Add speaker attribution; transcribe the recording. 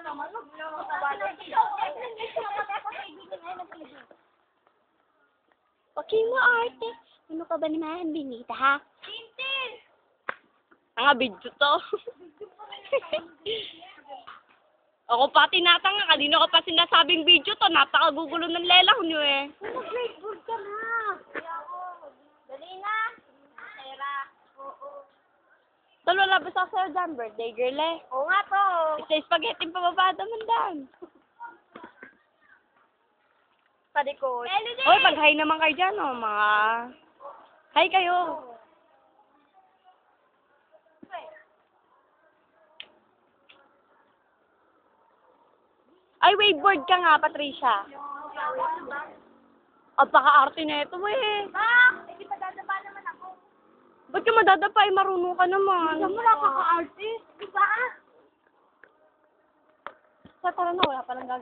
Speaker 1: naman.
Speaker 2: Okay mo, arte. Ano ka ba naman, Benita, ha?
Speaker 1: Tintin!
Speaker 2: Nga, video to. Ako pa tinatanga. Kanino ko pa sinasabing video to. Napakagugulo ng lelang nyo eh.
Speaker 1: Mag-grateful ka na. Dali na. Pera. Oo.
Speaker 2: Tol, wala ba sa sa'yo dyan? Birthday girl eh.
Speaker 1: Oo nga to.
Speaker 2: Isa spaghetti pa babada man dan.
Speaker 1: Padikot.
Speaker 2: Hoy, mag-hi naman kayo dyan, oh, mga... Hi kayo. Ay, wakeboard ka nga, Patricia. Apaka-arte na ito, eh.
Speaker 1: Bak! Hindi pa dadaba naman ako.
Speaker 2: Ba't ka madadapa? Ay, marunong ka naman.
Speaker 1: Hindi mo nakaka-artist. Diba?
Speaker 2: Sa tara na, wala palang gagawin.